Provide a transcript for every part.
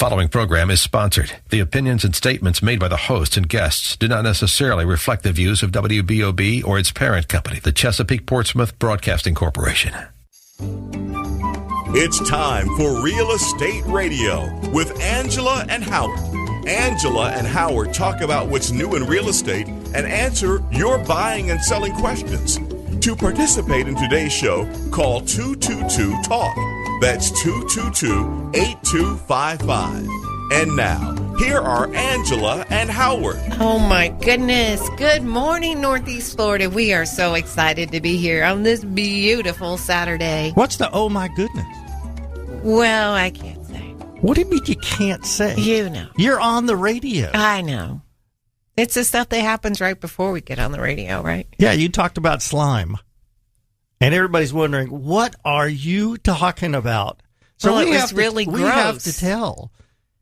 following program is sponsored. The opinions and statements made by the hosts and guests do not necessarily reflect the views of WBOB or its parent company, the Chesapeake Portsmouth Broadcasting Corporation. It's time for Real Estate Radio with Angela and Howard. Angela and Howard talk about what's new in real estate and answer your buying and selling questions. To participate in today's show, call 222-TALK. That's 222-8255. And now, here are Angela and Howard. Oh, my goodness. Good morning, Northeast Florida. We are so excited to be here on this beautiful Saturday. What's the oh, my goodness? Well, I can't say. What do you mean you can't say? You know. You're on the radio. I know. It's the stuff that happens right before we get on the radio, right? Yeah, you talked about slime. And everybody's wondering, what are you talking about? So well, it was really gross. We have to tell.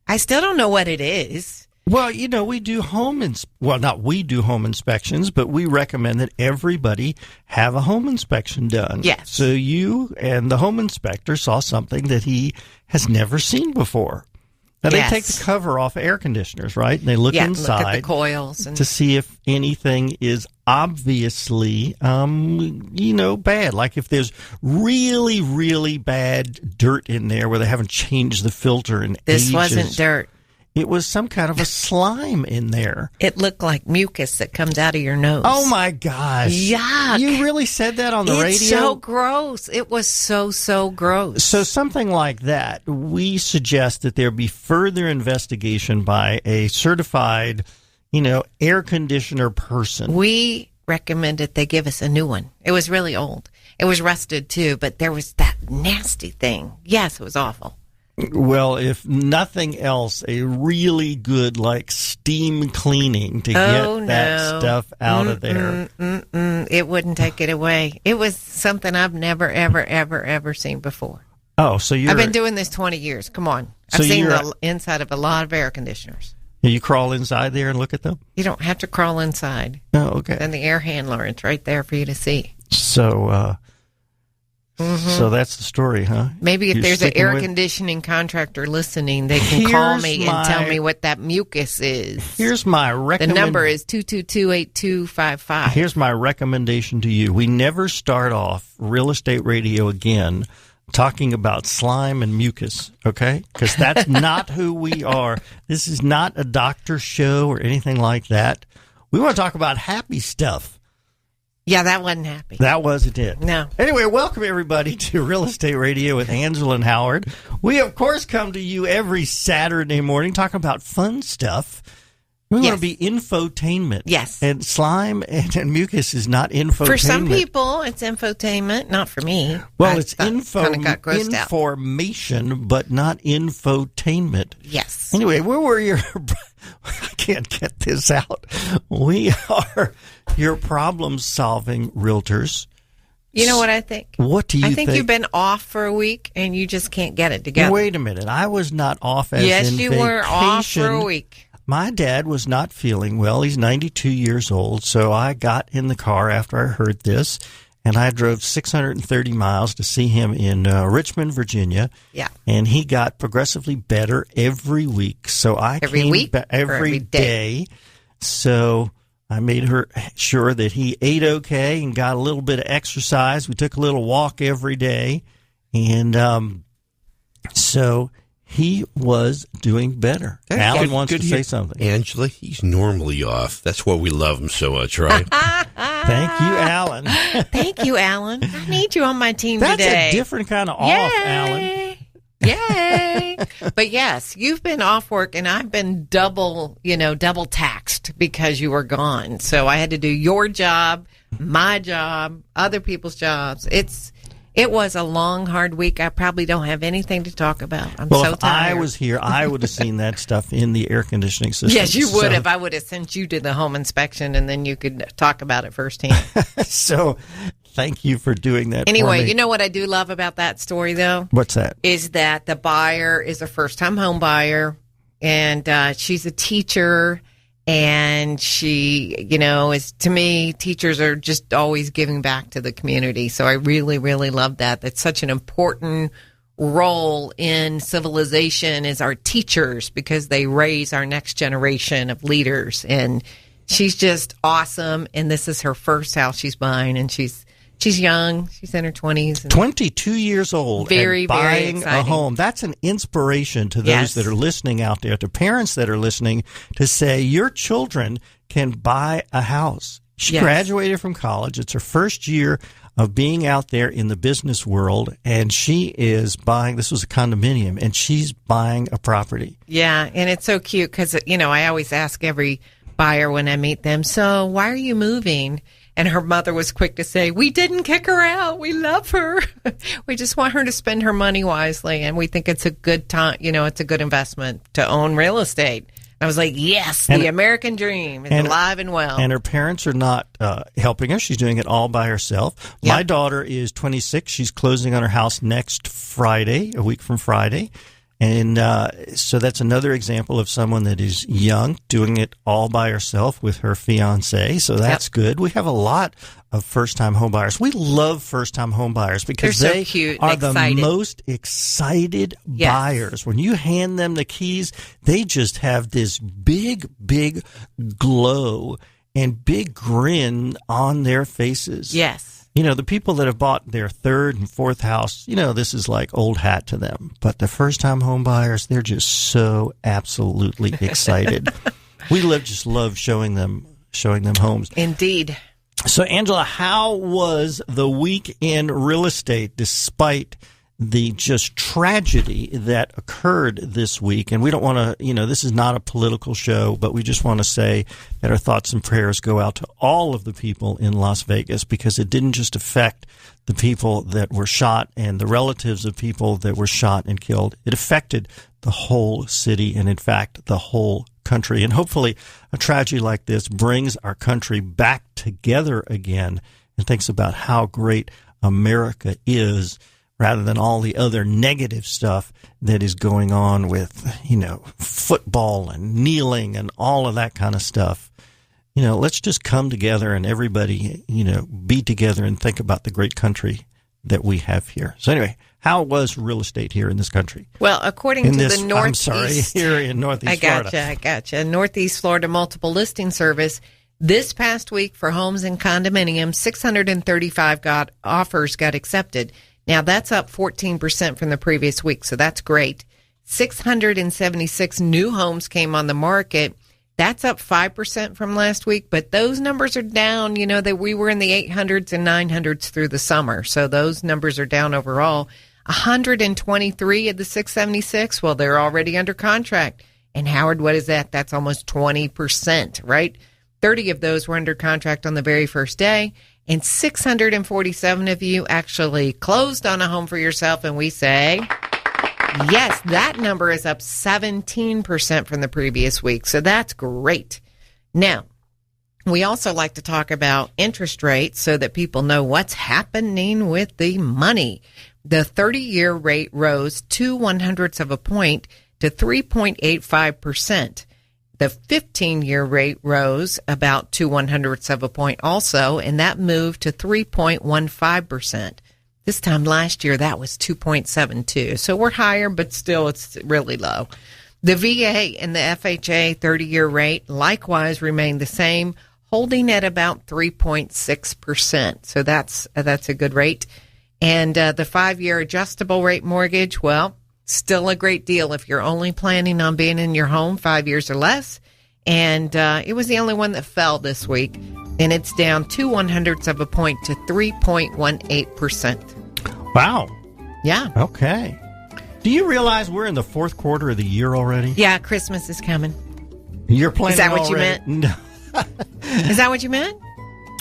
I still don't know what it is. Well, you know, we do home inspections, but we recommend that everybody have a home inspection done. Yes. So you and the home inspector saw something that he has never seen before. Now, they take the cover off air conditioners, right? And they look inside. Look at the coils. To see if anything is obviously, bad. Like if there's really, really bad dirt in there where they haven't changed the filter in ages. This wasn't dirt. It was some kind of a slime in there. It looked like mucus that comes out of your nose. Oh, my gosh. Yuck. You really said that on the radio? It's so gross. It was so gross. So something like that, we suggest that there be further investigation by a certified, air conditioner person. We recommended they give us a new one. It was really old. It was rusted, too, but there was that nasty thing. Yes, it was awful. Well, if nothing else, a really good, steam cleaning to get that stuff out of there. It wouldn't take it away. It was something I've never, ever seen before. Oh, so I've been doing this 20 years. Come on. I've seen the inside of a lot of air conditioners. You crawl inside there and look at them? You don't have to crawl inside. Oh, okay. And the air handler, it's right there for you to see. So, So that's the story, huh? Maybe if there's an air conditioning contractor listening, they can call me and tell me what that mucus is. Here's my recommendation. The number is 222-8255. Here's my recommendation to you. We never start off Real Estate Radio again talking about slime and mucus, okay? Because that's not who we are. This is not a doctor show or anything like that. We want to talk about happy stuff. Yeah, that wasn't happy. That wasn't it. No. Anyway, welcome everybody to Real Estate Radio with Angela and Howard. We, of course, come to you every Saturday morning talking about fun stuff. We want to be infotainment. Yes. And slime and mucus is not infotainment. For some people, it's infotainment. Not for me. Well, it's information, but not infotainment. Yes. Anyway, where were your... I can't get this out. We are your problem-solving realtors. You know what I think? What do you think? I think you've been off for a week and you just can't get it together. Wait a minute. I was not off as in vacation. Yes, you were off for a week. My dad was not feeling well. He's 92 years old, so I got in the car after I heard this, and I drove 630 miles to see him in Richmond, Virginia. Yeah. And he got progressively better every week. So every day. So I made sure that he ate okay and got a little bit of exercise. We took a little walk every day. And so he was doing better. Alan wants to say something. Angela, he's normally off. That's why we love him so much, right? Thank you, Alan. Thank you, Alan. I need you on my team today. That's a different kind of off, Alan. Yay. But yes, you've been off work and I've been double taxed because you were gone. So I had to do your job, my job, other people's jobs. It was a long, hard week. I probably don't have anything to talk about. I'm so tired. If I was here, I would have seen that stuff in the air conditioning system. Yes, you would have. I would have sent you to the home inspection, and then you could talk about it firsthand. So thank you for doing that. Anyway, you know what I do love about that story, though? What's that? Is that the buyer is a first-time home buyer, and she's a teacher. And she, is, to me, teachers are just always giving back to the community. So I really, really love that. That's such an important role in civilization is our teachers, because they raise our next generation of leaders. And she's just awesome. And this is her first house she's buying, and she's young. She's in her 20s. 22 years old. Very, and buying very a home. That's an inspiration to those that are listening out there, to parents that are listening, to say your children can buy a house. She graduated from college. It's her first year of being out there in the business world, and she is buying, this was a condominium, and she's buying a property. Yeah, and it's so cute because, I always ask every buyer when I meet them, so why are you moving? And her mother was quick to say, we didn't kick her out. We love her. We just want her to spend her money wisely, and we think it's a good time, it's a good investment to own real estate. I was like, yes, the American dream is alive and well. And her parents are not helping her. She's doing it all by herself. Yep. My daughter is 26. She's closing on her house next Friday, a week from Friday. And so that's another example of someone that is young, doing it all by herself with her fiancé. So that's good. We have a lot of first-time home buyers. We love first-time home buyers because they're they so cute are and excited. The most excited buyers. When you hand them the keys, they just have this big, big glow and big grin on their faces. Yes. The people that have bought their third and fourth house, this is like old hat to them. But the first-time home buyers, they're just so absolutely excited. We just love showing them homes. Indeed. So, Angela, how was the week in real estate despite the just tragedy that occurred this week? And we don't want to, this is not a political show, but we just want to say that our thoughts and prayers go out to all of the people in Las Vegas, because it didn't just affect the people that were shot and the relatives of people that were shot and killed. It affected the whole city and, in fact, the whole country. And hopefully a tragedy like this brings our country back together again and thinks about how great America is, rather than all the other negative stuff that is going on with, football and kneeling and all of that kind of stuff. Let's just come together and everybody, be together and think about the great country that we have here. So anyway, how was real estate here in this country? Well, according to the Northeast. Here in Northeast Florida. I gotcha. Northeast Florida Multiple Listing Service. This past week for homes and condominiums, 635 offers got accepted. Now, that's up 14% from the previous week, so that's great. 676 new homes came on the market. That's up 5% from last week, but those numbers are down. That we were in the 800s and 900s through the summer, so those numbers are down overall. 123 of the 676, well, they're already under contract. And Howard, what is that? That's almost 20%, right? 30 of those were under contract on the very first day. And 647 of you actually closed on a home for yourself. And we say, yes, that number is up 17% from the previous week. So that's great. Now, we also like to talk about interest rates so that people know what's happening with the money. The 30-year rate rose 0.02 of a point to 3.85%. The 15-year rate rose about 0.02 of a point also, and that moved to 3.15%. This time last year, that was 2.72. So we're higher, but still it's really low. The VA and the FHA 30-year rate likewise remained the same, holding at about 3.6%. So that's a good rate. And the 5-year adjustable rate mortgage, well, still a great deal if you're only planning on being in your home 5 years or less. And it was the only one that fell this week. And it's down 0.02 of a point to 3.18%. Wow. Yeah. Okay. Do you realize we're in the fourth quarter of the year already? Yeah, Christmas is coming. You're planning. Is that what already? You meant? No. Is that what you meant?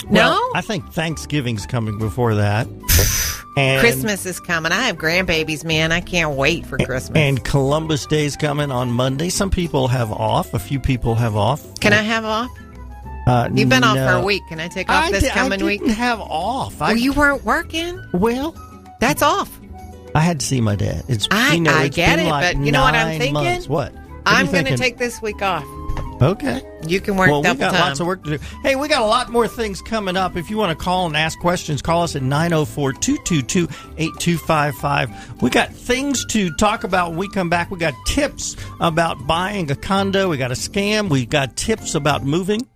Well, No? I think Thanksgiving's coming before that. And Christmas is coming. I have grandbabies, man. I can't wait for Christmas. And Columbus Day's coming on Monday. Some people have off. A few people have off. Can I have off? You've been off for a week. Can I take off this coming week? I didn't have off. Well, you weren't working? Well, that's off. I had to see my dad. I get it, like but you know what I'm thinking? Months. What? I'm going to take this week off. Okay. You can work double time. Well, we got lots of work to do. Hey, we got a lot more things coming up. If you want to call and ask questions, call us at 904-222-8255. We got things to talk about when we come back. We got tips about buying a condo. We got a scam. We got tips about moving.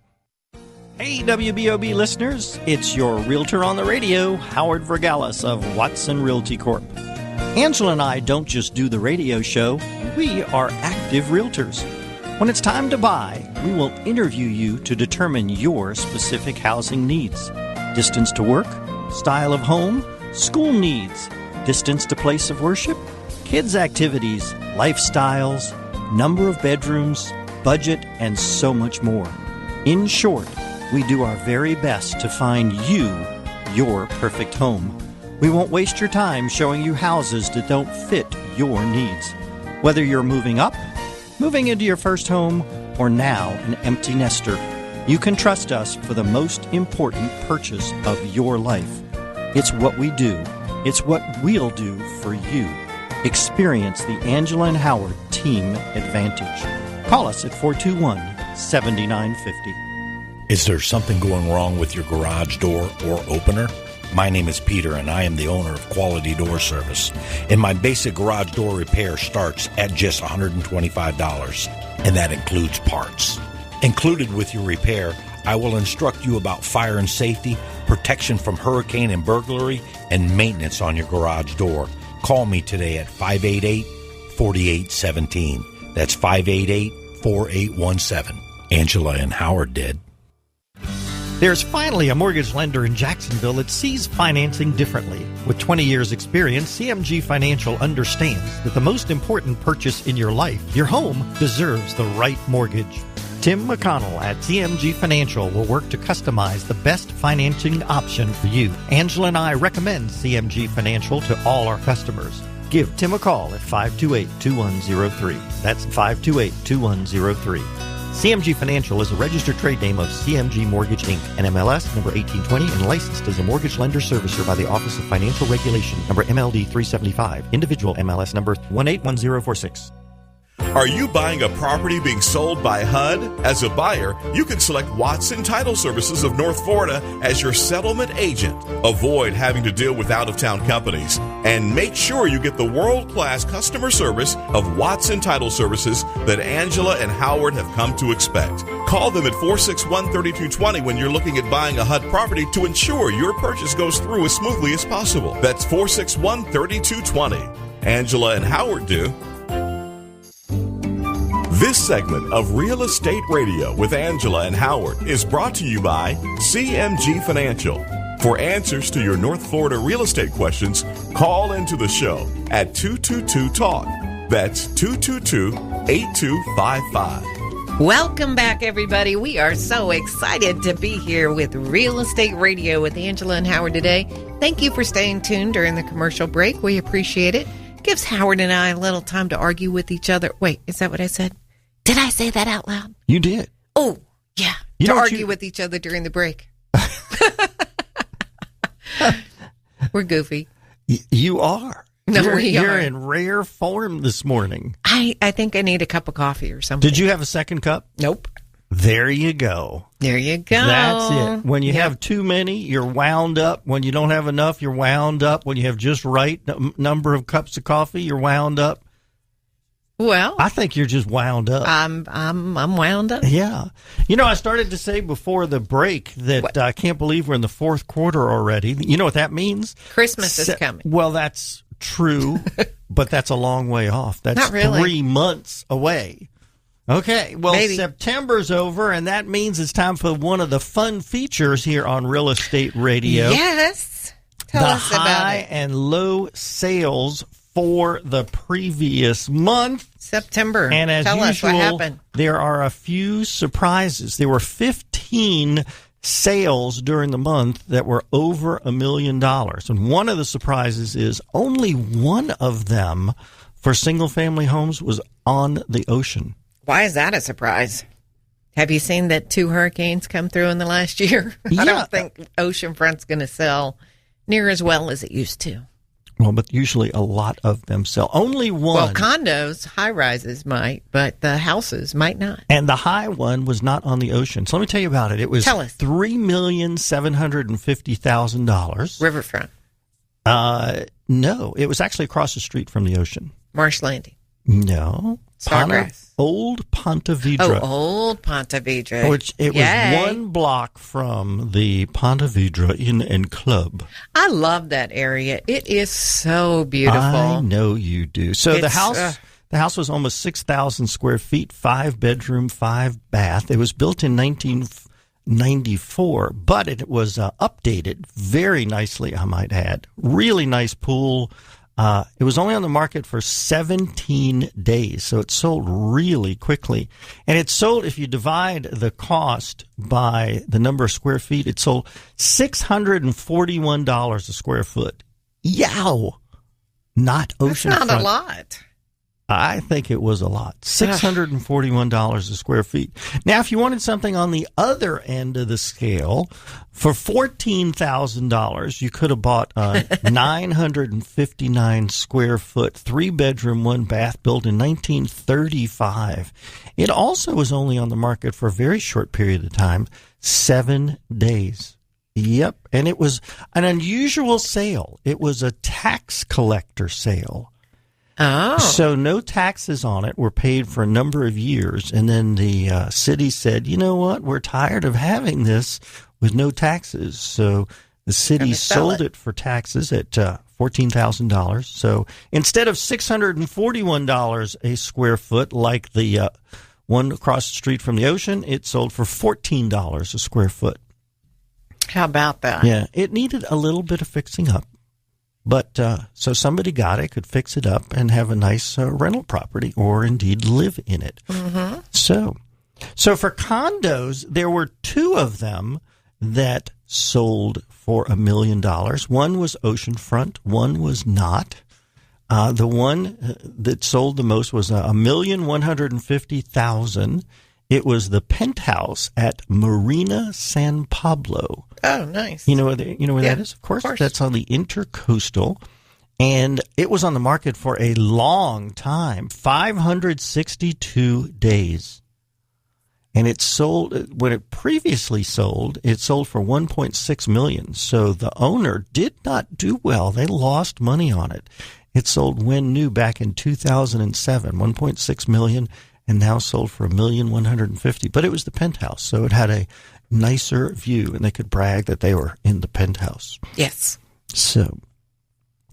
Hey, WBOB listeners. It's your realtor on the radio, Howard Vergalis of Watson Realty Corp. Angela and I don't just do the radio show. We are active realtors. When it's time to buy, we will interview you to determine your specific housing needs. Distance to work, style of home, school needs, distance to place of worship, kids' activities, lifestyles, number of bedrooms, budget, and so much more. In short, we do our very best to find you your perfect home. We won't waste your time showing you houses that don't fit your needs. Whether you're moving up, moving into your first home, or now an empty nester, you can trust us for the most important purchase of your life. It's what we do. It's what we'll do for you. Experience the Angela and Howard Team Advantage. Call us at 421-7950. Is there something going wrong with your garage door or opener? My name is Peter, and I am the owner of Quality Door Service. And my basic garage door repair starts at just $125, and that includes parts. Included with your repair, I will instruct you about fire and safety, protection from hurricane and burglary, and maintenance on your garage door. Call me today at 588-4817. That's 588-4817. Angela and Howard did. There's finally a mortgage lender in Jacksonville that sees financing differently. With 20 years' experience, CMG Financial understands that the most important purchase in your life, your home, deserves the right mortgage. Tim McConnell at CMG Financial will work to customize the best financing option for you. Angela and I recommend CMG Financial to all our customers. Give Tim a call at 528-2103. That's 528-2103. CMG Financial is a registered trade name of CMG Mortgage, Inc., NMLS number 1820, and licensed as a mortgage lender servicer by the Office of Financial Regulation, number MLD 375, individual MLS number 181046. Are you buying a property being sold by HUD? As a buyer, you can select Watson Title Services of North Florida as your settlement agent. Avoid having to deal with out-of-town companies and make sure you get the world-class customer service of Watson Title Services that Angela and Howard have come to expect. Call them at 461-3220 when you're looking at buying a HUD property to ensure your purchase goes through as smoothly as possible. That's 461-3220. Angela and Howard do. This segment of Real Estate Radio with Angela and Howard is brought to you by CMG Financial. For answers to your North Florida real estate questions, call into the show at 222-TALK. That's 222-8255. Welcome back, everybody. We are so excited to be here with Real Estate Radio with Angela and Howard today. Thank you for staying tuned during the commercial break. We appreciate it. Gives Howard and I a little time to argue with each other. Wait, is that what I said? Did I say that out loud? You did. Oh, yeah. You to argue with each other during the break. We're goofy. You are. No, you're in rare form this morning. I think I need a cup of coffee or something. Did you have a second cup? Nope. There you go. There you go. That's it. When you have too many, you're wound up. When you don't have enough, you're wound up. When you have just right number of cups of coffee, you're wound up. Well, I think you're just wound up. I'm wound up. Yeah. You know, I started to say before the break that I can't believe we're in the fourth quarter already. You know what that means? Christmas is coming. Well, that's true, but that's a long way off. That's Not really. 3 months away. Okay, well, Maybe. September's over, and that means it's time for one of the fun features here on Real Estate Radio. Yes. Tell us about it. The high and low sales for the previous month. September. And as Tell usual, us what happened. There are a few surprises. There were 15 sales during the month that were over $1 million. And one of the surprises is only one of them for single-family homes was on the ocean. Why is that a surprise? Have you seen that 2 hurricanes come through in the last year? Yeah. I don't think oceanfront's going to sell near as well as it used to. Well, but usually a lot of them sell. Only one. Well, condos, high-rises might, but the houses might not. And the high one was not on the ocean. So let me tell you about it. It was $3,750,000. Riverfront. No, it was actually across the street from the ocean. Marsh Landing. No. Sawgrass. Old Ponte Vedra. Oh, Old Ponte Vedra. Which it was one block from the Ponte Vedra Inn and Club. I love that area. It is so beautiful. I know you do. So the house was almost 6,000 square feet, 5-bedroom, 5-bath. It was built in 1994, but it was updated very nicely, I might add. Really nice pool. It was only on the market for 17 days, so it sold really quickly. And it sold, if you divide the cost by the number of square feet, it sold $641 a square foot. Yow! Not oceanfront. That's not a lot. I think it was a lot. $641 a square feet. Now, if you wanted something on the other end of the scale, for $14,000, you could have bought a 959 square foot, 3-bedroom, 1-bath, built in 1935. It also was only on the market for a very short period of time, 7 days. Yep. And it was an unusual sale. It was a tax collector sale. Oh. So no taxes on it were paid for a number of years. And then the city said, you know what? We're tired of having this with no taxes. So the city sold it for taxes at $14,000. So instead of $641 a square foot like the one across the street from the ocean, it sold for $14 a square foot. How about that? Yeah, it needed a little bit of fixing up. But so somebody got it, could fix it up, and have a nice rental property, or indeed live in it. Mm-hmm. So for condos, there were 2 of them that sold for $1 million. One was oceanfront, one was not. The one that sold the most was $1,150,000. It was the penthouse at Marina San Pablo. Oh, nice. You know where that is? Of course. That's on the Intercoastal. And it was on the market for a long time, 562 days. And it sold, when it previously sold, it sold for $1.6 million. So the owner did not do well. They lost money on it. It sold when new back in 2007, $1.6 million. And now sold for $1,150,000. But it was the penthouse, so it had a nicer view, and they could brag that they were in the penthouse. Yes. So,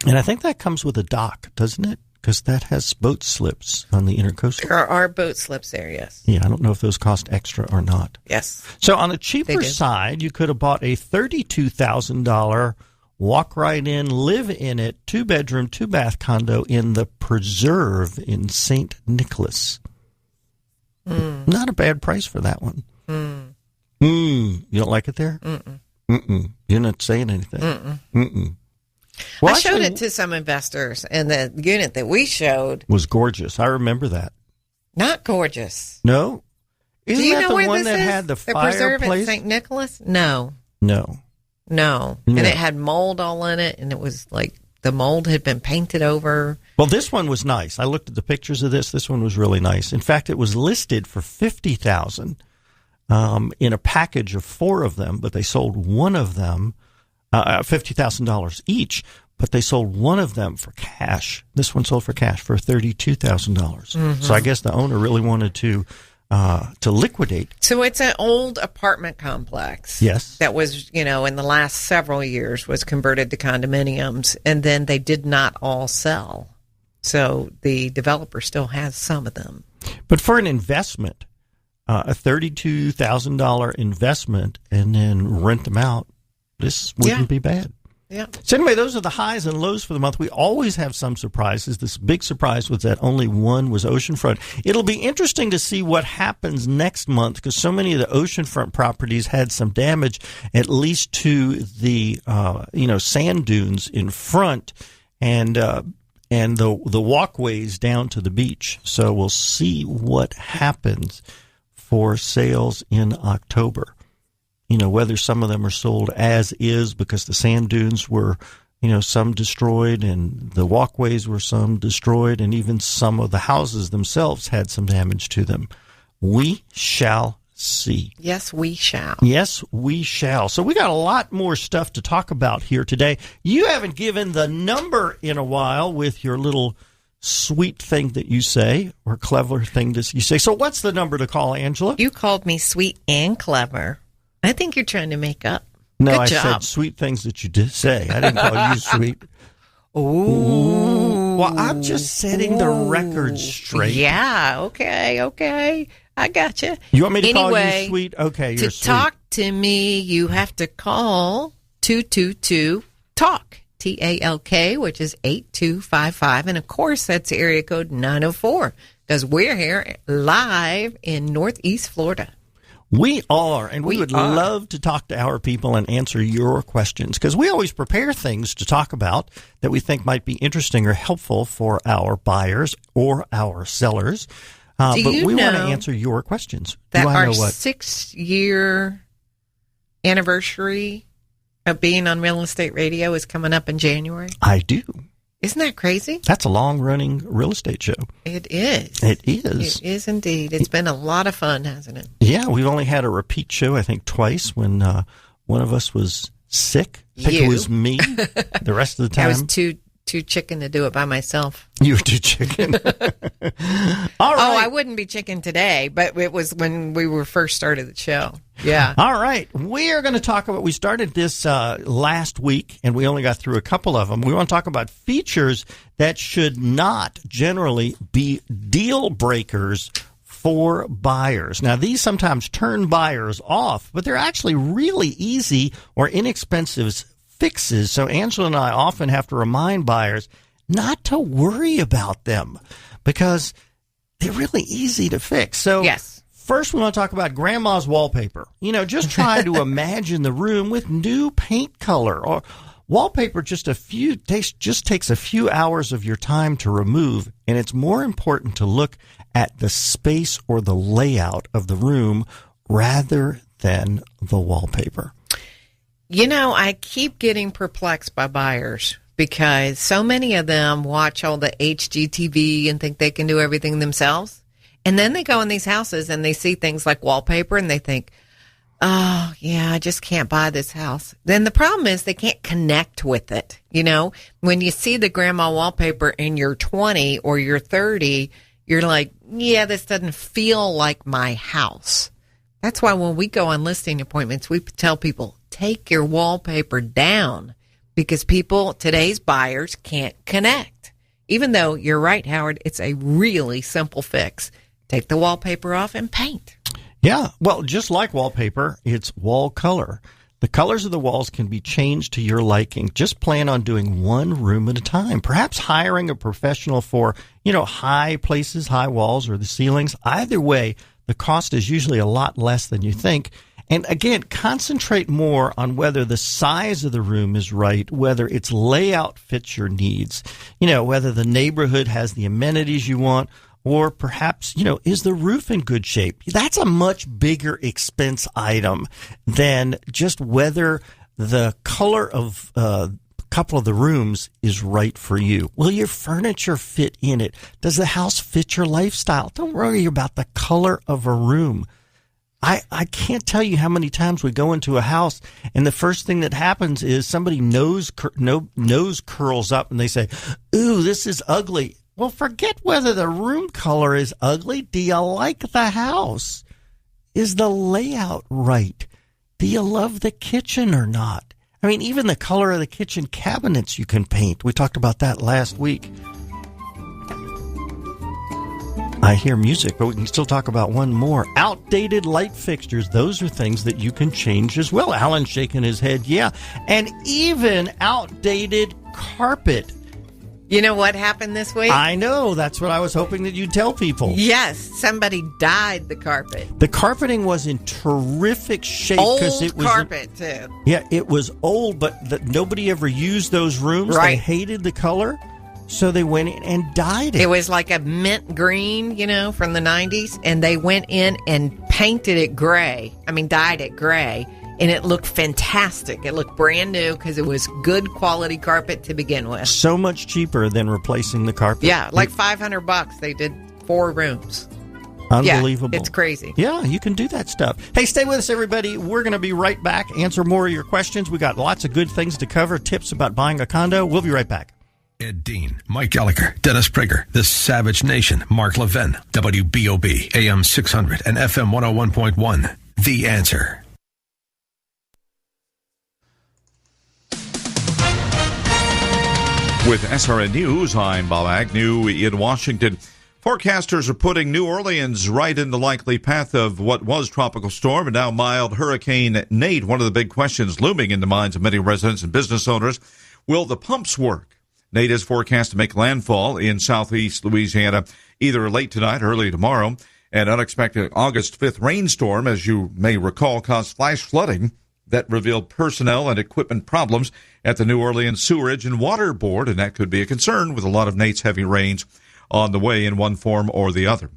and I think that comes with a dock, doesn't it? Because that has boat slips on the Intercoastal. There are boat slips there, yes. Yeah, I don't know if those cost extra or not. Yes. So on the cheaper side, you could have bought a $32,000 walk right in, live in it, 2-bedroom, 2-bath condo in the Preserve in St. Nicholas. Not a bad price for that one. You don't like it there? You're not saying anything. Well, I showed it to some investors, and the unit that we showed was gorgeous. I remember that. Not gorgeous. No? Isn't Do you that know the where one this that is? had the Preserve fireplace? at St. Nicholas? No. No. And it had mold all in it, and it was like the mold had been painted over. Well, this one was nice. I looked at the pictures of this. This one was really nice. In fact, it was listed for $50,000 in a package of 4 of them, but they sold one of them, $50,000 each, but they sold one of them for cash. This one sold for cash for $32,000. So I guess the owner really wanted to liquidate. So it's an old apartment complex. Yes. That was, in the last several years was converted to condominiums, and then they did not all sell. So the developer still has some of them. But for an investment, a $32,000 investment, and then rent them out, this wouldn't be bad. Yeah. So anyway, those are the highs and lows for the month. We always have some surprises. This big surprise was that only one was oceanfront. It'll be interesting to see what happens next month, because so many of the oceanfront properties had some damage, at least to the sand dunes in front and the walkways down to the beach. So we'll see what happens for sales in October. Whether some of them are sold as is because the sand dunes were some destroyed, and the walkways were some destroyed, and even some of the houses themselves had some damage to them. We shall see. Yes, we shall. Yes, we shall. So we got a lot more stuff to talk about here today. You haven't given the number in a while with your little sweet thing that you say, or clever thing that you say. So what's the number to call, Angela? You called me sweet and clever. I think you're trying to make up. No, Good I job. said sweet things that you did say. I didn't call you sweet. Ooh. Well, I'm just setting the record straight. Yeah, okay. I got you. You want me to call you sweet? Okay, you're to sweet. talk to me, you have to call 222-TALK, TALK, which is 8255. And, of course, that's area code 904, because we're here live in Northeast Florida. We are, and we would love to talk to our people and answer your questions, because we always prepare things to talk about that we think might be interesting or helpful for our buyers or our sellers. But we want to answer your questions. That our 6-year anniversary of being on Real Estate Radio is coming up in January? I do. Isn't that crazy? That's a long-running real estate show. It is. It is. It is indeed. It's been a lot of fun, hasn't it? Yeah, we've only had a repeat show, I think, twice when one of us was sick. I think it was me. The rest of the time, I was too chicken to do it by myself. You were too chicken. All right. Oh, I wouldn't be chicken today, but it was when we were first started the show. Yeah. All right. We are going to talk about, we started this last week, and we only got through a couple of them. We want to talk about features that should not generally be deal breakers for buyers. Now, these sometimes turn buyers off, but they're actually really easy or inexpensive fixes. So Angela and I often have to remind buyers not to worry about them because they're really easy to fix. So yes. First, we want to talk about grandma's wallpaper. Just try to imagine the room with new paint color, or wallpaper just takes a few hours of your time to remove, and it's more important to look at the space or the layout of the room rather than the wallpaper. I keep getting perplexed by buyers because so many of them watch all the HGTV and think they can do everything themselves. And then they go in these houses and they see things like wallpaper and they think, oh, yeah, I just can't buy this house. Then the problem is they can't connect with it. When you see the grandma wallpaper and you're 20 or you're 30, you're like, yeah, this doesn't feel like my house. That's why when we go on listing appointments, we tell people, take your wallpaper down because today's buyers can't connect. Even though you're right, Howard, it's a really simple fix. Take the wallpaper off and paint. Yeah, well, just like wallpaper, it's wall color. The colors of the walls can be changed to your liking. Just plan on doing one room at a time. Perhaps hiring a professional for, high places, high walls, or the ceilings. Either way, the cost is usually a lot less than you think. And again, concentrate more on whether the size of the room is right, whether its layout fits your needs, whether the neighborhood has the amenities you want, or perhaps, is the roof in good shape? That's a much bigger expense item than just whether the color of a couple of the rooms is right for you. Will your furniture fit in it? Does the house fit your lifestyle? Don't worry about the color of a room. I can't tell you how many times we go into a house and the first thing that happens is somebody nose curls up and they say, ooh, this is ugly. Well, forget whether the room color is ugly. Do you like the house? Is the layout right? Do you love the kitchen or not? I mean, even the color of the kitchen cabinets you can paint. We talked about that last week. I hear music, but we can still talk about one more. Outdated light fixtures. Those are things that you can change as well. Alan's shaking his head, yeah. And even outdated carpet. You know what happened this week? I know. That's what I was hoping that you'd tell people. Yes. Somebody dyed the carpet. The carpeting was in terrific shape. Old it was carpet, too. Yeah, it was old, but nobody ever used those rooms. Right. They hated the color. So they went in and dyed it. It was like a mint green, from the 90s. And they went in and painted it gray. Dyed it gray. and it looked fantastic. It looked brand new because it was good quality carpet to begin with. So much cheaper than replacing the carpet. Yeah, like $500. They did 4 rooms. Unbelievable. Yeah, it's crazy. Yeah, you can do that stuff. Hey, stay with us, everybody. We're going to be right back. Answer more of your questions. We got lots of good things to cover, tips about buying a condo. We'll be right back. Ed Dean, Mike Gallagher, Dennis Prager, The Savage Nation, Mark Levin, WBOB, AM 600 and FM 101.1. The Answer. With SRN News, I'm Bob Agnew in Washington. Forecasters are putting New Orleans right in the likely path of what was tropical storm and now mild Hurricane Nate. One of the big questions looming in the minds of many residents and business owners, will the pumps work? Nate is forecast to make landfall in southeast Louisiana either late tonight or early tomorrow. An unexpected August 5th rainstorm, as you may recall, caused flash flooding that revealed personnel and equipment problems at the New Orleans Sewerage and Water Board, and that could be a concern with a lot of Nate's heavy rains on the way in one form or the other.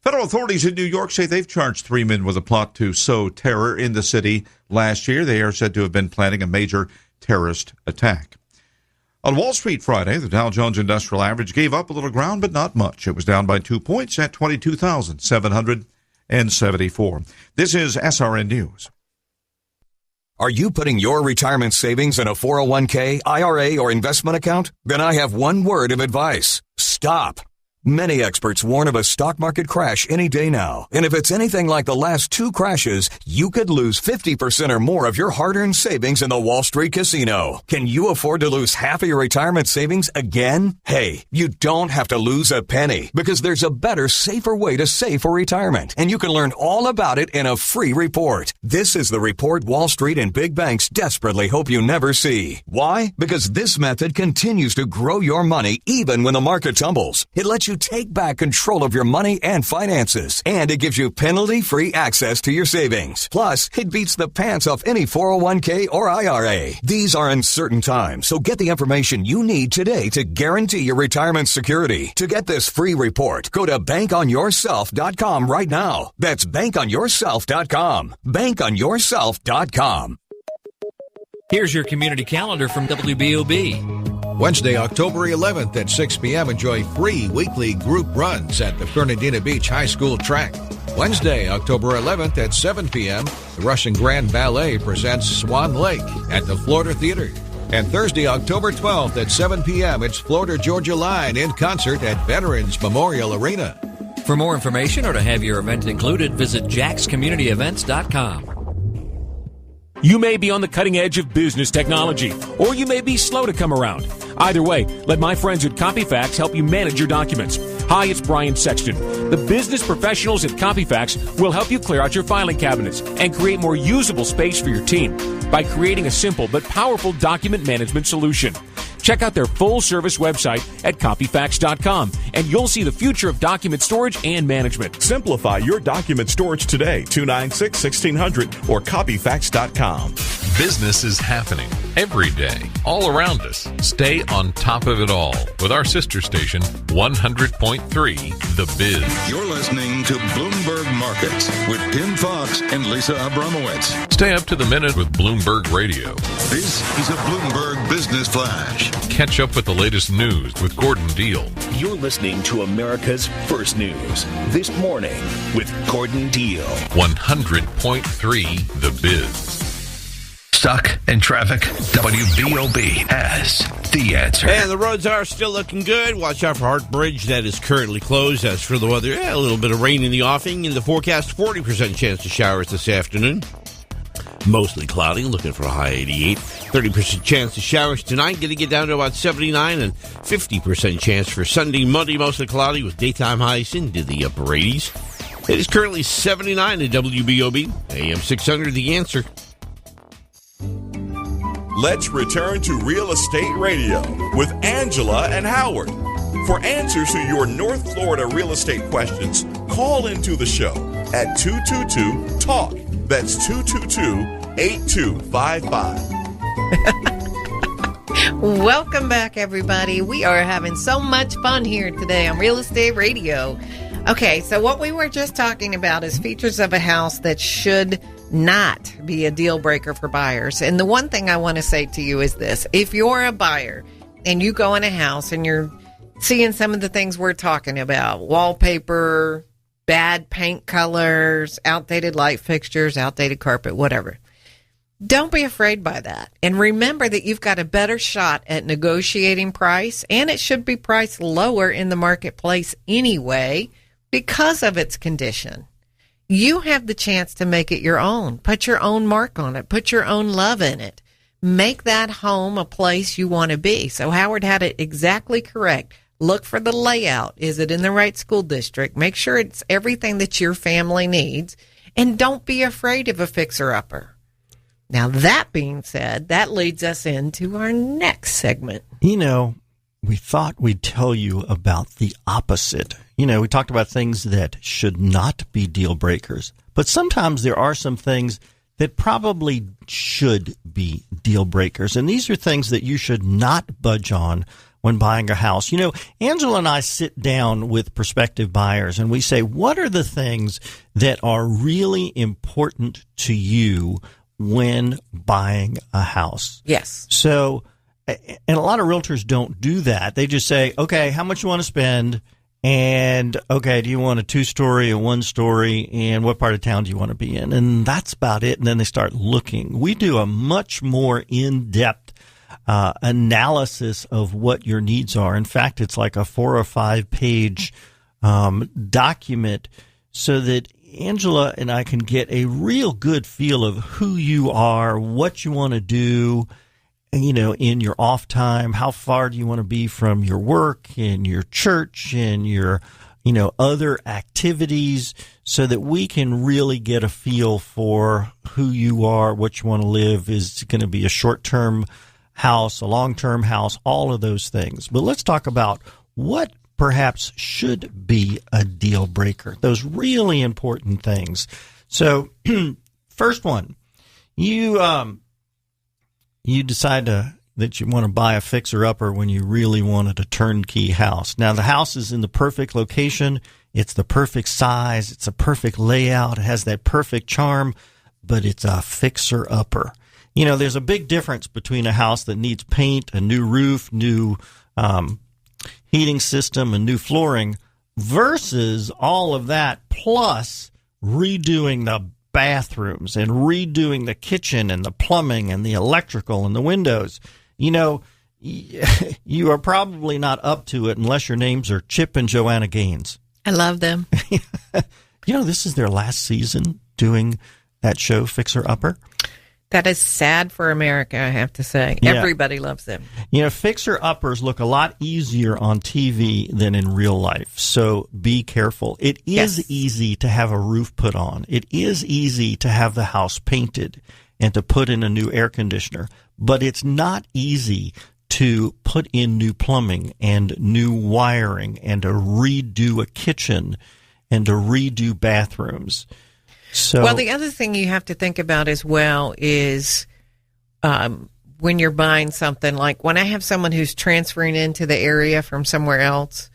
Federal authorities in New York say they've charged 3 men with a plot to sow terror in the city last year. They are said to have been planning a major terrorist attack. On Wall Street Friday, the Dow Jones Industrial Average gave up a little ground, but not much. It was down by 2 points at 22,774. This is SRN News. Are you putting your retirement savings in a 401k, IRA, or investment account? Then I have one word of advice. Stop. Many experts warn of a stock market crash any day now. And if it's anything like the last 2 crashes, you could lose 50% or more of your hard-earned savings in the Wall Street casino. Can you afford to lose half of your retirement savings again? Hey, you don't have to lose a penny because there's a better, safer way to save for retirement. And you can learn all about it in a free report. This is the report Wall Street and big banks desperately hope you never see. Why? Because this method continues to grow your money even when the market tumbles. It lets you take back control of your money and finances, and it gives you penalty-free access to your savings. Plus, it beats the pants off any 401k or IRA. These are uncertain times, so get the information you need today to guarantee your retirement security. To get this free report, go to bankonyourself.com right now. That's bankonyourself.com. Bankonyourself.com. Here's your community calendar from WBOB. Wednesday, October 11th at 6 p.m. Enjoy free weekly group runs at the Fernandina Beach High School track. Wednesday, October 11th at 7 p.m., the Russian Grand Ballet presents Swan Lake at the Florida Theater. And Thursday, October 12th at 7 p.m., it's Florida Georgia Line in concert at Veterans Memorial Arena. For more information or to have your event included, visit jaxcommunityevents.com. You may be on the cutting edge of business technology, or you may be slow to come around. Either way, let my friends at Copyfax help you manage your documents. Hi, it's Brian Sexton. The business professionals at Copyfax will help you clear out your filing cabinets and create more usable space for your team by creating a simple but powerful document management solution. Check out their full-service website at Copyfax.com, and you'll see the future of document storage and management. Simplify your document storage today. 296-1600 or Copyfax.com. Business is happening every day, all around us. Stay on top of it all with our sister station, 100.3 The Biz. You're listening to Bloomberg Markets with Tim Fox and Lisa Abramowitz. Stay up to the minute with Bloomberg Radio. This is a Bloomberg Business Flash. Catch up with the latest news with Gordon Deal. You're listening to America's First News This Morning with Gordon Deal. 100.3 The Biz. Stuck in traffic? WBOB has the answer. And the roads are still looking good. Watch out for Hart Bridge. That is currently closed. As for the weather, a little bit of rain in the offing. In the forecast, 40% chance of showers this afternoon. Mostly cloudy, looking for a high 88. 30% chance of showers tonight, going to get down to about 79, and 50% chance for Sunday, Monday, mostly cloudy with daytime highs into the upper 80s. It is currently 79 at WBOB, AM 600, The Answer. Let's return to Real Estate Radio with Angela and Howard. For answers to your North Florida real estate questions, call into the show at 222-TALK. That's 222-8255. Welcome back, everybody. We are having so much fun here today on Real Estate Radio. Okay, so what we were just talking about is features of a house that should not be a deal breaker for buyers. And the one thing I want to say to you is this. If you're a buyer and you go in a house and you're seeing some of the things we're talking about, wallpaper, bad paint colors, outdated light fixtures, outdated carpet, whatever, don't be afraid by that. And remember that you've got a better shot at negotiating price, and it should be priced lower in the marketplace anyway because of its condition. You have the chance to make it your own. Put your own mark on it. Put your own love in it. Make that home a place you want to be. So Howard had it exactly correct. Look for the layout. Is it in the right school district? Make sure it's everything that your family needs. And don't be afraid of a fixer-upper. Now, that being said, that leads us into our next segment. You know, we thought we'd tell you about the opposite. You know, we talked about things that should not be deal breakers, but sometimes there are some things that probably should be deal breakers. And these are things that you should not budge on when buying a house. You know, Angela and I sit down with prospective buyers and we say, what are the things that are really important to you when buying a house? Yes. So, and a lot of realtors don't do that. They just say, okay, how much you want to spend? And, okay, do you want a 2-story, a 1-story, and what part of town do you want to be in? And that's about it. And then they start looking. We do a much more in-depth analysis of what your needs are. In fact, it's like a 4 or 5 page document so that Angela and I can get a real good feel of who you are, what you want to do, you know, in your off time. How far do you want to be from your work and your church and your, you know, other activities, so that we can really get a feel for who you are, what you want to live. Is it going to be a short-term house, a long-term house, all of those things. But let's talk about what perhaps should be a deal breaker, those really important things. So first one, you decide that you want to buy a fixer-upper when you really wanted a turnkey house. Now, the house is in the perfect location. It's the perfect size. It's a perfect layout. It has that perfect charm, but it's a fixer-upper. You know, there's a big difference between a house that needs paint, a new roof, new heating system, and new flooring, versus all of that plus redoing the bathrooms and redoing the kitchen and the plumbing and the electrical and the windows. You know, you are probably not up to it unless your names are Chip and Joanna Gaines. I love them. You know, this is their last season doing that show, Fixer Upper. That is sad for America, I have to say. Yeah. Everybody loves them. You know, fixer-uppers look a lot easier on TV than in real life, so be careful. It is easy to have a roof put on. It is easy to have the house painted and to put in a new air conditioner, but it's not easy to put in new plumbing and new wiring and to redo a kitchen and to redo bathrooms. So, well, the other thing you have to think about as well is when you're buying something, like when I have someone who's transferring into the area from somewhere else,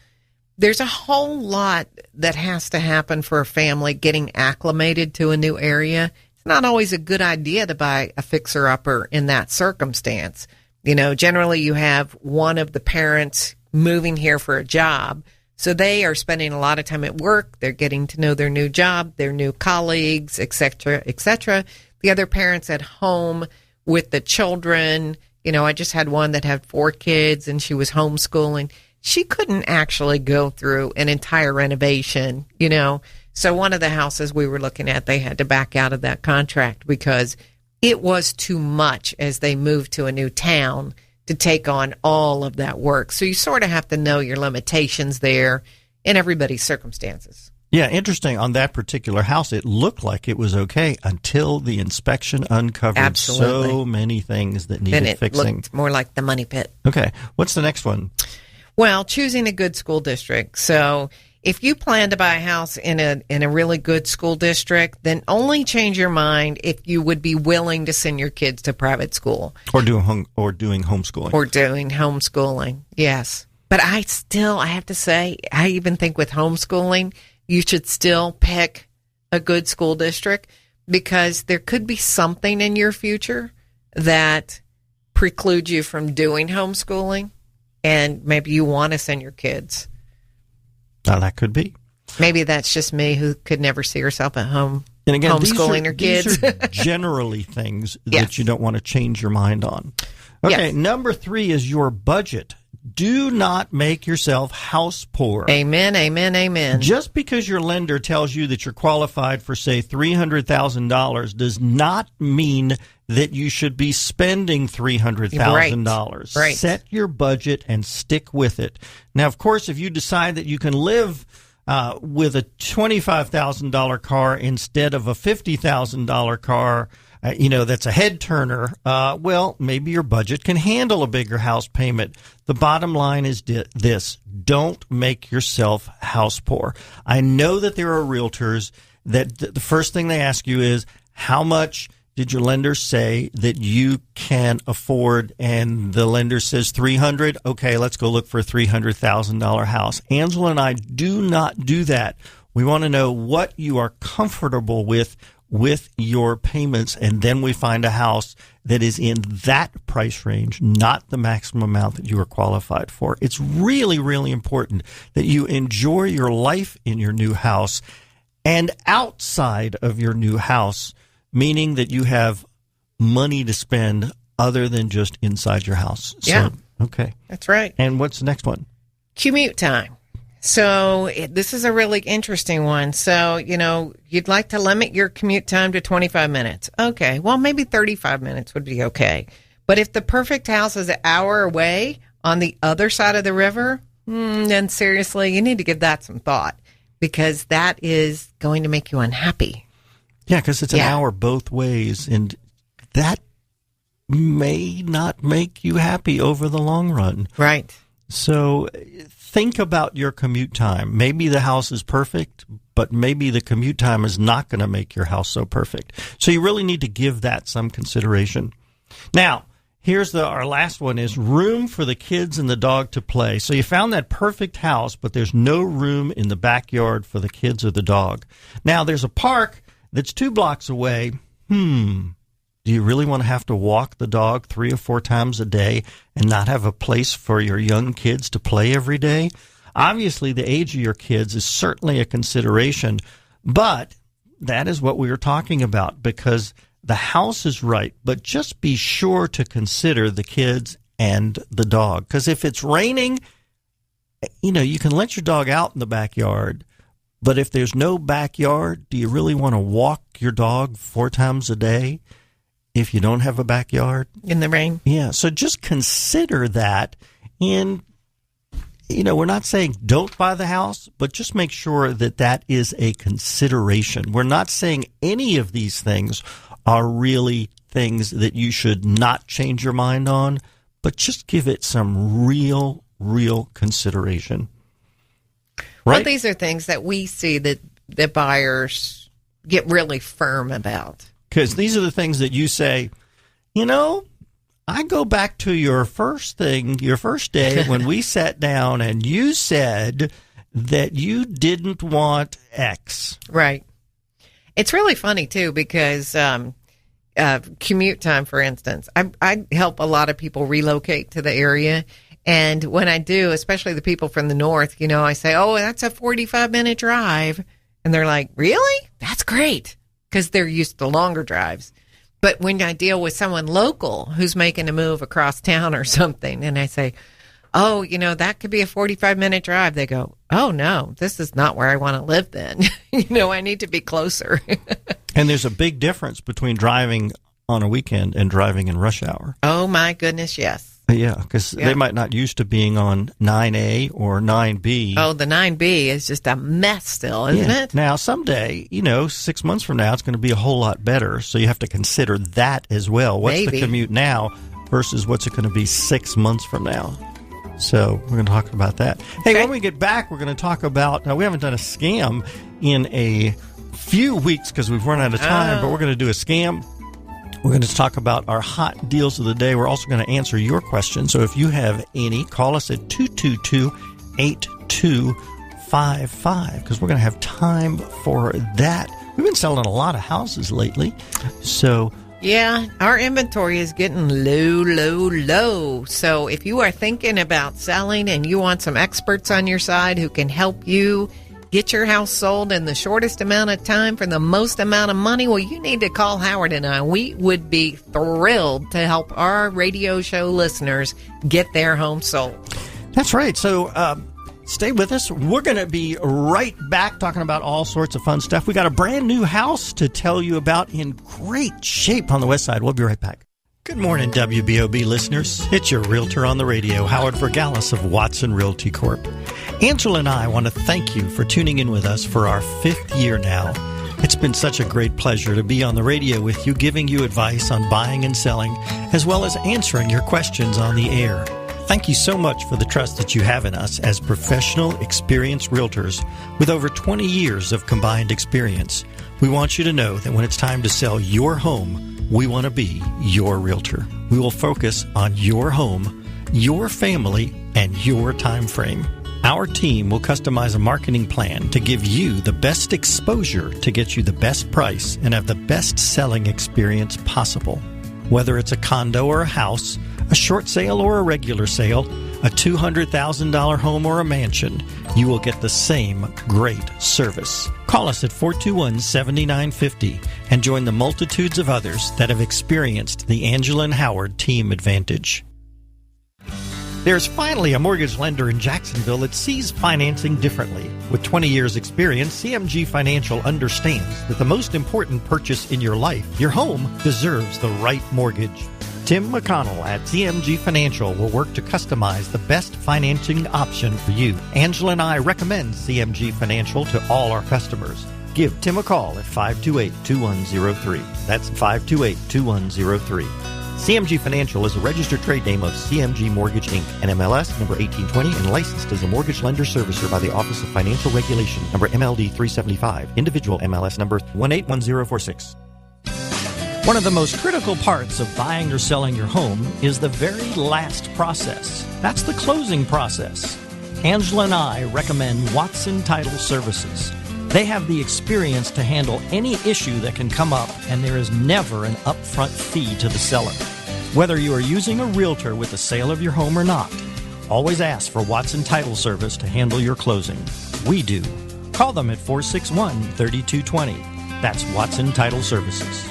there's a whole lot that has to happen for a family getting acclimated to a new area. It's not always a good idea to buy a fixer-upper in that circumstance. You know, generally you have one of the parents moving here for a job. So they are spending a lot of time at work. They're getting to know their new job, their new colleagues, et cetera, et cetera. The other parents at home with the children. You know, I just had one that had 4 kids and she was homeschooling. She couldn't actually go through an entire renovation, you know. So one of the houses we were looking at, they had to back out of that contract because it was too much as they moved to a new town to take on all of that work. So you sort of have to know your limitations there in everybody's circumstances. Yeah, interesting. On that particular house, it looked like it was okay until the inspection uncovered so many things that needed fixing. Then it looked more like the money pit. Okay. What's the next one? Well, choosing a good school district. So if you plan to buy a house in a really good school district, then only change your mind if you would be willing to send your kids to private school. Or doing homeschooling. Or doing homeschooling, yes. But I have to say, I even think with homeschooling, you should still pick a good school district, because there could be something in your future that precludes you from doing homeschooling, and maybe you want to send your kids. Now, that could be. Maybe that's just me, who could never see herself at home and again, homeschooling her kids. These are generally things that you don't want to change your mind on. Okay, number 3 is your budget. Do not make yourself house poor. Amen, amen, amen. Just because your lender tells you that you're qualified for, say, $300,000 does not mean that you should be spending $300,000. Right. Set your budget and stick with it. Now, of course, if you decide that you can live with a $25,000 car instead of a $50,000 car, that's a head turner, well, maybe your budget can handle a bigger house payment. The bottom line is this: don't make yourself house poor. I know that there are realtors that the first thing they ask you is, how much did your lender say that you can afford? And the lender says $300,000. Okay, let's go look for a $300,000 house. Angela and I do not do that. We want to know what you are comfortable with your payments, and then we find a house that is in that price range, not the maximum amount that you are qualified for. It's really, really important that you enjoy your life in your new house and outside of your new house, meaning that you have money to spend other than just inside your house. Yeah. Okay. That's right. And what's the next one? Commute time. So this is a really interesting one. So, you'd like to limit your commute time to 25 minutes. Okay, well, maybe 35 minutes would be okay. But if the perfect house is an hour away on the other side of the river, then seriously, you need to give that some thought, because that is going to make you unhappy. Yeah, because it's an hour both ways, and that may not make you happy over the long run. Right. So think about your commute time. Maybe the house is perfect, but maybe the commute time is not going to make your house so perfect. So you really need to give that some consideration. Now, here's our last one is room for the kids and the dog to play. So you found that perfect house, but there's no room in the backyard for the kids or the dog. Now, there's a park that's 2 blocks away. Do you really want to have to walk the dog 3 or 4 times a day and not have a place for your young kids to play every day? Obviously, the age of your kids is certainly a consideration, but that is what we were talking about, because the house is right, but just be sure to consider the kids and the dog. Because if it's raining, you can let your dog out in the backyard, but if there's no backyard, do you really want to walk your dog 4 times a day? If you don't have a backyard in the rain. Yeah. So just consider that. And, we're not saying don't buy the house, but just make sure that that is a consideration. We're not saying any of these things are really things that you should not change your mind on, but just give it some real consideration. Right? Well, these are things that we see that the buyers get really firm about. Because these are the things that you say, I go back to your first day when we sat down and you said that you didn't want X. Right. It's really funny, too, because commute time, for instance, I help a lot of people relocate to the area. And when I do, especially the people from the north, I say, oh, that's a 45-minute drive. And they're like, really? That's great. Because they're used to longer drives. But when I deal with someone local who's making a move across town or something, and I say, oh, that could be a 45-minute drive, they go, oh, no, this is not where I want to live then. I need to be closer. And there's a big difference between driving on a weekend and driving in rush hour. Oh, my goodness, yes. Yeah, because they might not used to being on 9A or 9B. Oh, the 9B is just a mess still, isn't it? Now, someday, 6 months from now, it's going to be a whole lot better. So you have to consider that as well. What's the commute now versus what's it going to be 6 months from now? So we're going to talk about that. Hey, when we get back, we're going to talk about, we haven't done a scam in a few weeks because we've run out of time, but we're going to do a scam. We're going to talk about our hot deals of the day. We're also going to answer your questions. So if you have any, call us at 222-8255. 888-210-5555, because we're going to have time for that. We've been selling a lot of houses lately, so... Yeah, our inventory is getting low. So if you are thinking about selling and you want some experts on your side who can help you get your house sold in the shortest amount of time for the most amount of money, well, you need to call Howard and I. We would be thrilled to help our radio show listeners get their home sold. That's right. So stay with us. We're going to be right back talking about all sorts of fun stuff. We got a brand new house to tell you about in great shape on the west side. We'll be right back. Good morning, WBOB listeners. It's your realtor on the radio, Howard Vergalis of Watson Realty Corp. Angela and I want to thank you for tuning in with us for our 5th year now. It's been such a great pleasure to be on the radio with you, giving you advice on buying and selling, as well as answering your questions on the air. Thank you so much for the trust that you have in us as professional, experienced realtors with over 20 years of combined experience. We want you to know that when it's time to sell your home, we want to be your realtor. We will focus on your home, your family, and your time frame. Our team will customize a marketing plan to give you the best exposure to get you the best price and have the best selling experience possible. Whether it's a condo or a house, a short sale or a regular sale, a $200,000 home or a mansion, you will get the same great service. Call us at 421-7950 and join the multitudes of others that have experienced the Angela and Howard team advantage. There's finally a mortgage lender in Jacksonville that sees financing differently. With 20 years experience, CMG Financial understands that the most important purchase in your life, your home, deserves the right mortgage. Tim McConnell at CMG Financial will work to customize the best financing option for you. Angela and I recommend CMG Financial to all our customers. Give Tim a call at 528-2103. That's 528-2103. CMG Financial is a registered trade name of CMG Mortgage, Inc., NMLS number 1820, and licensed as a mortgage lender servicer by the Office of Financial Regulation, number MLD 375, individual MLS number 181046. One of the most critical parts of buying or selling your home is the very last process. That's the closing process. Angela and I recommend Watson Title Services. They have the experience to handle any issue that can come up, and there is never an upfront fee to the seller. Whether you are using a realtor with the sale of your home or not, always ask for Watson Title Service to handle your closing. We do. Call them at 461-3220. That's Watson Title Services.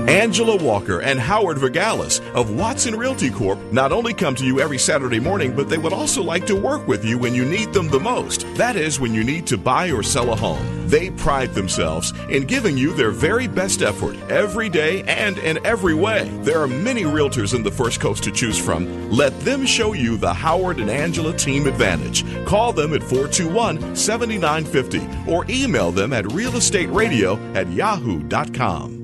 Angela Walker and Howard Vergalis of Watson Realty Corp. not only come to you every Saturday morning, but they would also like to work with you when you need them the most. That is, when you need to buy or sell a home. They pride themselves in giving you their very best effort every day and in every way. There are many realtors in the First Coast to choose from. Let them show you the Howard and Angela team advantage. Call them at 421-7950 or email them at realestateradio@yahoo.com.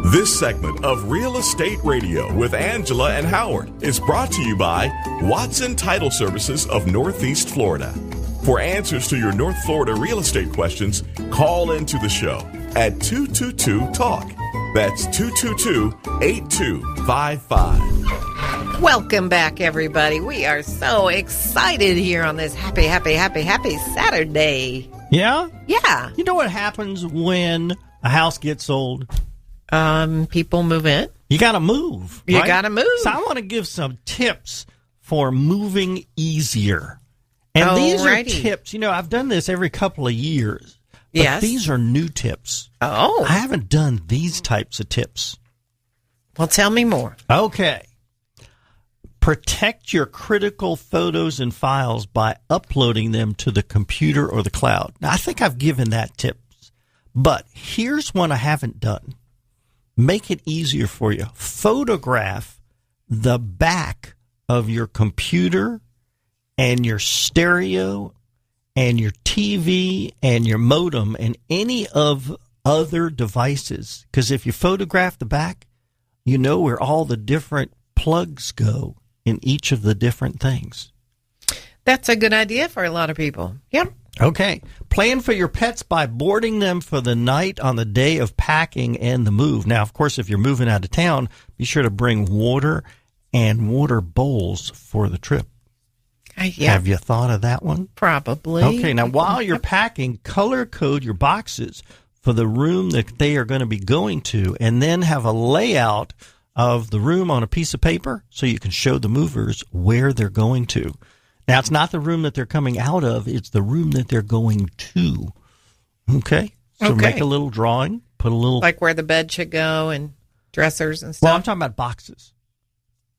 This segment of Real Estate Radio with Angela and Howard is brought to you by Watson Title Services of Northeast Florida. For answers to your North Florida real estate questions, call into the show at 222-TALK. That's 222-8255. Welcome back, everybody. We are so excited here on this happy Saturday. Yeah? Yeah. You know what happens when a house gets sold? People move in. You got to move. You right? got to move. So I want to give some tips for moving easier. And these are tips. You know, I've done this every couple of years. But yes. These are new tips. Oh. I haven't done these types of tips. Well, tell me more. Okay. Protect your critical photos and files by uploading them to the computer or the cloud. Now, I think I've given that tip. But here's one I haven't done. Make it easier for you. Photograph the back of your computer and your stereo and your TV and your modem and any of other devices. Because if you photograph the back, you know where all the different plugs go in each of the different things. That's a good idea for a lot of people. Yep. Okay. Plan for your pets by boarding them for the night on the day of packing and the move. Now, of course, if you're moving out of town, be sure to bring water and water bowls for the trip. Yeah. Have you thought of that one? Probably. Okay, now while you're packing, color code your boxes for the room that they are going to be going to, and then have a layout of the room on a piece of paper so you can show the movers where they're going to. Now, it's not the room that they're coming out of, it's the room that they're going to. Okay? So make a little drawing, put a little... Like where the bed should go and dressers and stuff? Well, I'm talking about boxes.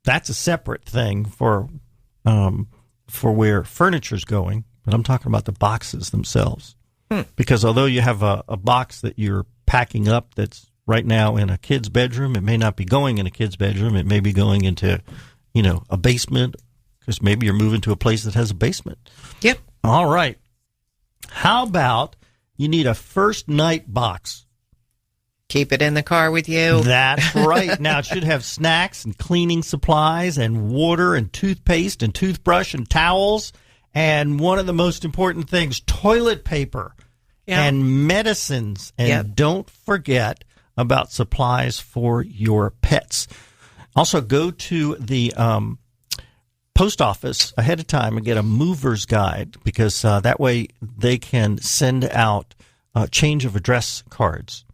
That's a separate thing for where furniture's going, but I'm talking about the boxes themselves. Because although you have a box that you're packing up that's right now in a kid's bedroom, it may not be going in a kid's bedroom. It may be going into, a basement, because maybe you're moving to a place that has a basement. Yep. All right. How about you need a first night box? Keep it in the car with you. That's right. Now, it should have snacks and cleaning supplies and water and toothpaste and toothbrush and towels. And one of the most important things, toilet paper and medicines. And don't forget about supplies for your pets. Also, go to the post office ahead of time and get a mover's guide, because that way they can send out change of address cards.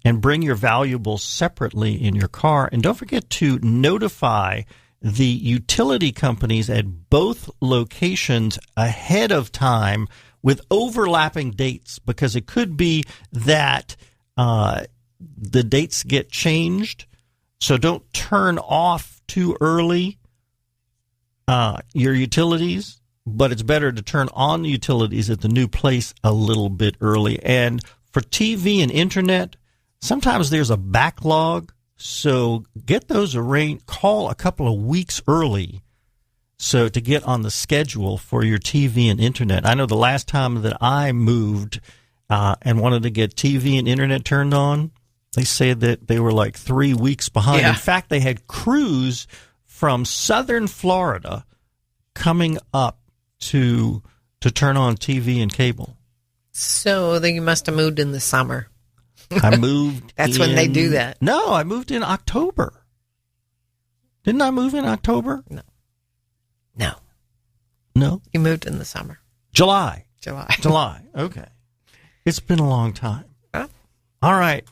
And bring your valuables separately in your car. And don't forget to notify the utility companies at both locations ahead of time with overlapping dates, because it could be that the dates get changed. So don't turn off too early your utilities, but it's better to turn on the utilities at the new place a little bit early. And for TV and internet, sometimes there's a backlog, so get those arranged. Call a couple of weeks early so to get on the schedule for your TV and internet. I know the last time that I moved and wanted to get TV and internet turned on, they said that they were like 3 weeks behind. Yeah. In fact, they had crews from southern Florida coming up to turn on TV and cable. So then you must have moved in the summer. I moved That's when they do that. No, I moved in October. Didn't I move in October? No. You moved in the summer. July. July. Okay. It's been a long time. Huh? All right.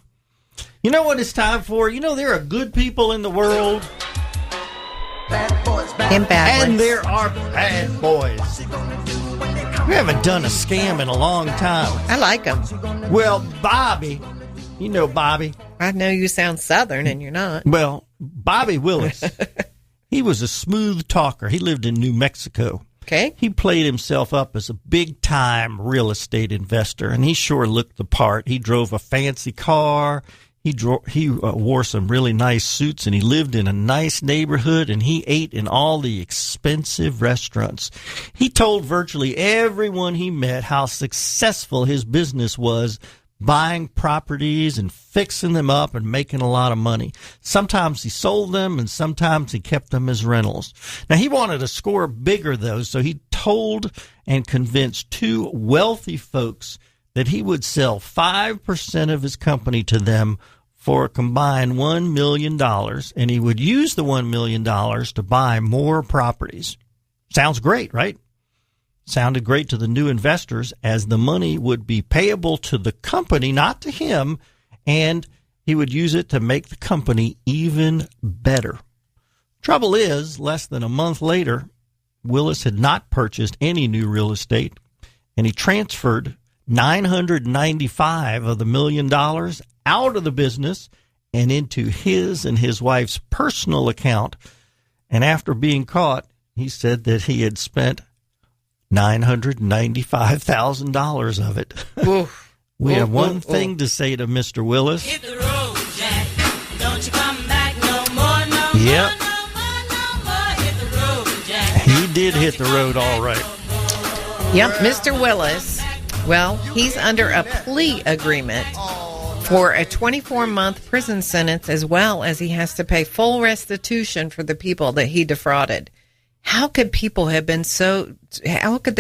You know what it's time for? There are good people in the world. Bad boys. And bad And ones. there are bad boys. We haven't done a scam in a long time. I like them. Well, Bobby, Bobby. I know you sound Southern, and you're not. Well, Bobby Willis, he was a smooth talker. He lived in New Mexico. Okay. He played himself up as a big-time real estate investor, and he sure looked the part. He drove a fancy car. He wore some really nice suits, and he lived in a nice neighborhood, and he ate in all the expensive restaurants. He told virtually everyone he met how successful his business was, buying properties and fixing them up and making a lot of money. Sometimes he sold them, and sometimes he kept them as rentals. Now, he wanted to score bigger, though, so he told and convinced two wealthy folks that he would sell 5% of his company to them for a combined $1 million, and he would use the $1 million to buy more properties. Sounds great, right? Sounded great to the new investors, as the money would be payable to the company, not to him, and he would use it to make the company even better. Trouble is, less than a month later, Willis had not purchased any new real estate, and he transferred $995 of the $1 million out of the business and into his and his wife's personal account. And after being caught, he said that he had spent $995,000 of it. We have one thing to say to Mr. Willis. Hit the road, Jack. Don't you come back no more, Yep. no more. Hit the road, Jack. He did hit the road all right. Yep, Mr. Willis. Well, he's under a plea agreement for a 24-month prison sentence, as well as he has to pay full restitution for the people that he defrauded. How could they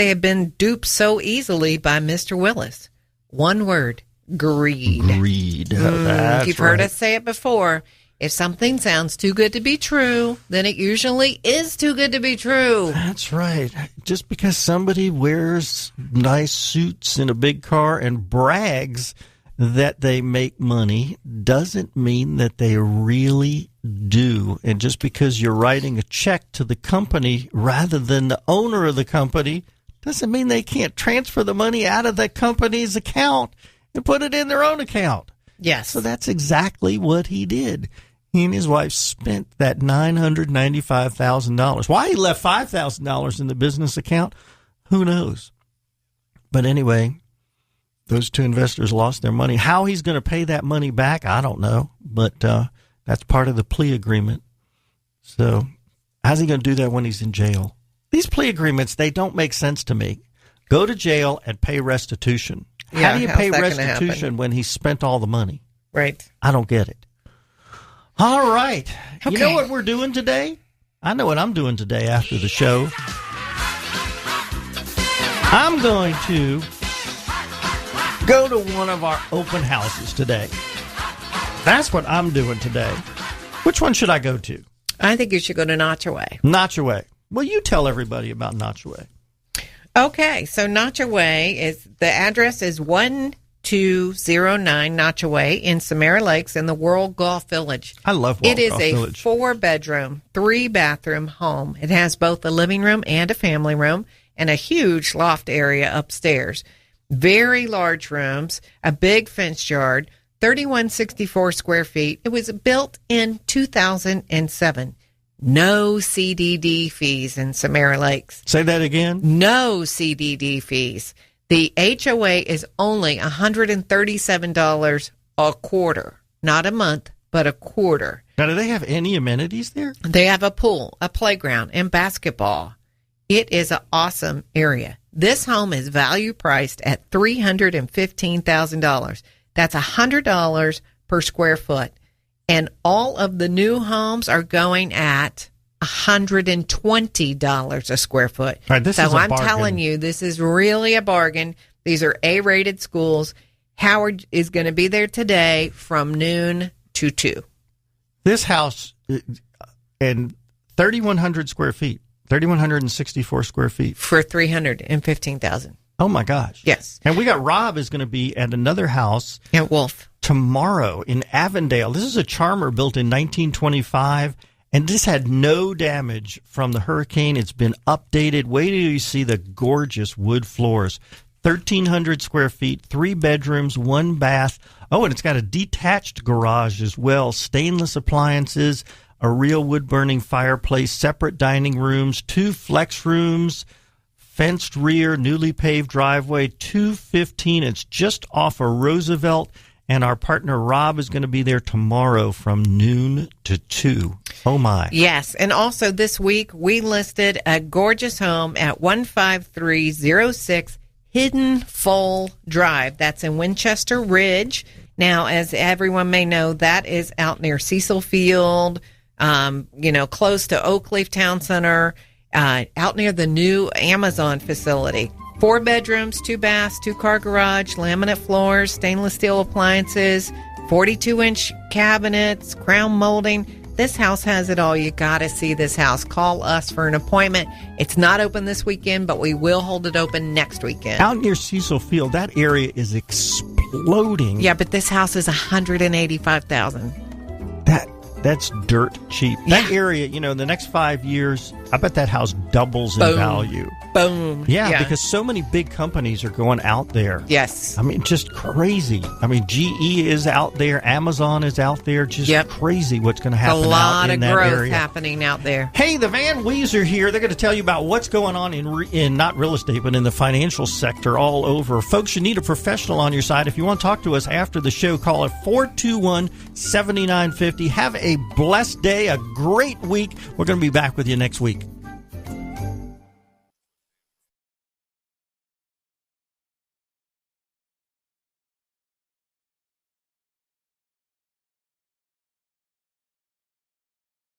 have been duped so easily by Mr. Willis? One word, greed. Greed. That's You've heard right. us say it before. If something sounds too good to be true, then it usually is too good to be true. That's right. Just because somebody wears nice suits in a big car and brags that they make money doesn't mean that they really do. And just because you're writing a check to the company rather than the owner of the company doesn't mean they can't transfer the money out of the company's account and put it in their own account. Yes. So that's exactly what he did. He and his wife spent that $995,000. Why he left $5,000 in the business account, who knows? But anyway, those two investors lost their money. How he's going to pay that money back, I don't know. But that's part of the plea agreement. So how's he going to do that when he's in jail? These plea agreements, they don't make sense to me. Go to jail and pay restitution. Yeah, how do you pay restitution when he spent all the money? Right. I don't get it. All right. Okay. You know what we're doing today? I know what I'm doing today after the show. I'm going to go to one of our open houses today. That's what I'm doing today. Which one should I go to? I think you should go to Notchaway. Notchaway. Well, you tell everybody about Notchaway. Okay, so Notchaway the address is 1209 Notchaway in Samara Lakes in the World Golf Village. I love World Golf Village. It is a 4-bedroom, 3-bathroom home. It has both a living room and a family room and a huge loft area upstairs. Very large rooms, a big fenced yard, 3,164 square feet. It was built in 2007. No CDD fees in Samara Lakes. Say that again? No CDD fees. The HOA is only $137 a quarter. Not a month, but a quarter. Now, do they have any amenities there? They have a pool, a playground, and basketball. It is an awesome area. This home is value priced at $315,000. That's $100 per square foot. And all of the new homes are going at $120 a square foot. Right, this is a I'm bargain. telling you, this is really a bargain. These are A-rated schools. Howard is going to be there today from noon to 2. This house, and 3,100 square feet, 3,164 square feet. For $315,000. Oh, my gosh. Yes. And we got Rob is going to be at another house. At Wolf. Tomorrow in Avondale. This is a charmer built in 1925, and this had no damage from the hurricane. It's been updated. Wait till you see the gorgeous wood floors. 1,300 square feet, 3 bedrooms, 1 bath. Oh, and it's got a detached garage as well. Stainless appliances, a real wood-burning fireplace, separate dining rooms, 2 flex rooms, fenced rear, newly paved driveway, 215. It's just off of Roosevelt, and our partner Rob is going to be there tomorrow from noon to 2. Oh, my. Yes, and also this week we listed a gorgeous home at 15306 Hidden Foal Drive. That's in Winchester Ridge. Now, as everyone may know, that is out near Cecil Field, close to Oakleaf Town Center, out near the new Amazon facility. 4 bedrooms, 2 baths, 2-car garage, laminate floors, stainless steel appliances, 42-inch cabinets, crown molding. This house has it all. You got to see this house. Call us for an appointment. It's not open this weekend, but we will hold it open next weekend. Out near Cecil Field, that area is exploding. Yeah, but this house is $185,000. That's dirt cheap. That area, in the next 5 years, I bet that house doubles in value. Boom. Yeah, because so many big companies are going out there. Yes. I mean, just crazy. I mean, GE is out there. Amazon is out there. Just crazy what's going to happen out in that area. A lot of growth happening out there. Hey, the Van Wees are here. They're going to tell you about what's going on in not real estate, but in the financial sector all over. Folks, you need a professional on your side. If you want to talk to us after the show, call it 421-7950. Have a blessed day, a great week. We're going to be back with you next week.